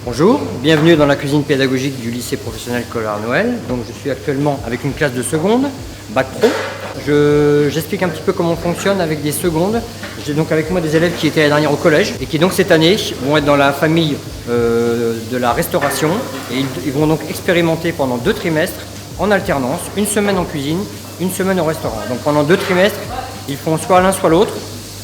Bonjour, bienvenue dans la cuisine pédagogique du lycée professionnel Collard-Noël. Donc je suis actuellement avec une classe de seconde, bac pro. J'explique un petit peu comment on fonctionne avec des secondes. J'ai donc avec moi des élèves qui étaient l'année dernière au collège et qui donc cette année vont être dans la famille de la restauration. Et ils vont donc expérimenter pendant 2 trimestres en alternance, une semaine en cuisine, une semaine au restaurant. Donc pendant 2 trimestres, ils font soit l'un soit l'autre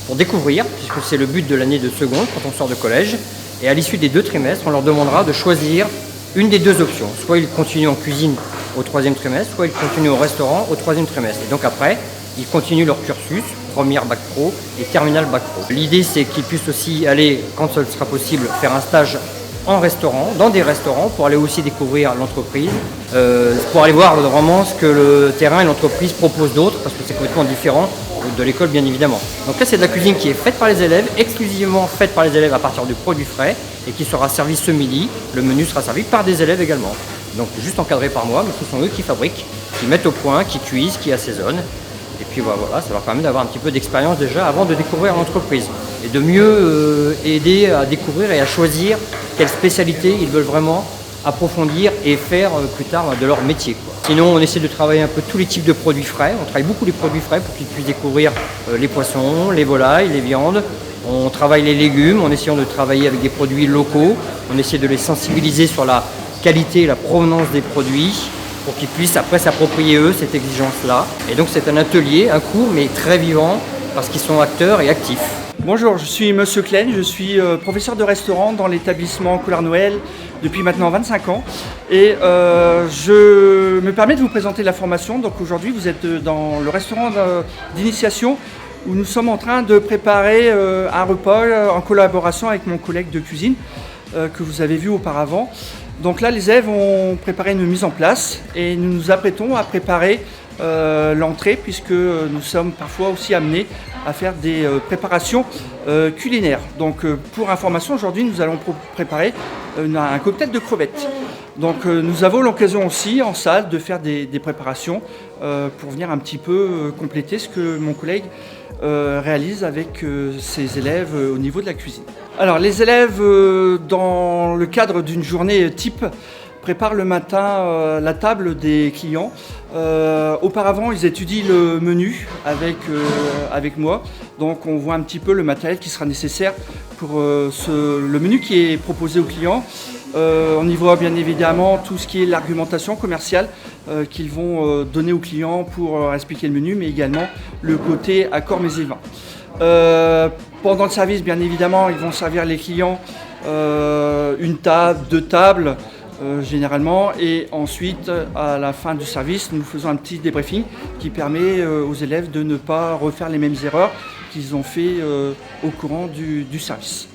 pour découvrir, puisque c'est le but de l'année de seconde quand on sort de collège. Et à l'issue des 2 trimestres, on leur demandera de choisir une des 2 options. Soit ils continuent en cuisine au 3e trimestre, soit ils continuent au restaurant au 3e trimestre. Et donc après, ils continuent leur cursus, première bac pro et terminale bac pro. L'idée, c'est qu'ils puissent aussi aller, quand ce sera possible, faire un stage en restaurant, dans des restaurants, pour aller aussi découvrir l'entreprise, pour aller voir vraiment ce que le terrain et l'entreprise proposent d'autres, parce que c'est complètement différent de l'école bien évidemment. Donc là c'est de la cuisine qui est faite par les élèves, exclusivement faite par les élèves à partir de produits frais et qui sera servie ce midi. Le menu sera servi par des élèves également. Donc juste encadré par moi, mais ce sont eux qui fabriquent, qui mettent au point, qui cuisent, qui assaisonnent. Et puis voilà, ça leur permet d'avoir un petit peu d'expérience déjà avant de découvrir l'entreprise et de mieux aider à découvrir et à choisir quelle spécialité ils veulent vraiment approfondir et faire plus tard de leur métier. Sinon, on essaie de travailler un peu tous les types de produits frais. On travaille beaucoup les produits frais pour qu'ils puissent découvrir les poissons, les volailles, les viandes. On travaille les légumes en essayant de travailler avec des produits locaux. On essaie de les sensibiliser sur la qualité et la provenance des produits pour qu'ils puissent après s'approprier eux cette exigence-là. Et donc c'est un atelier, un cours, mais très vivant parce qu'ils sont acteurs et actifs. Bonjour, je suis Monsieur Klein, je suis professeur de restaurant dans l'établissement Collard-Noël depuis maintenant 25 ans et je me permets de vous présenter la formation. Donc aujourd'hui vous êtes dans le restaurant d'initiation où nous sommes en train de préparer un repas en collaboration avec mon collègue de cuisine que vous avez vu auparavant. Donc là les élèves ont préparé une mise en place et nous nous apprêtons à préparer l'entrée puisque nous sommes parfois aussi amenés à faire des préparations culinaires. Donc pour information, aujourd'hui nous allons préparer un cocktail de crevettes. Donc nous avons l'occasion aussi en salle de faire des préparations pour venir un petit peu compléter ce que mon collègue réalise avec ses élèves au niveau de la cuisine. Alors les élèves dans le cadre d'une journée type préparent le matin la table des clients. Auparavant, ils étudient le menu avec moi. Donc on voit un petit peu le matériel qui sera nécessaire pour le menu qui est proposé aux clients. On y voit bien évidemment tout ce qui est l'argumentation commerciale qu'ils vont donner aux clients pour expliquer le menu, mais également le côté accord mets et vins. Pendant le service, bien évidemment, ils vont servir les clients une table, 2 tables, généralement, et ensuite à la fin du service nous faisons un petit débriefing qui permet aux élèves de ne pas refaire les mêmes erreurs qu'ils ont fait au courant du service.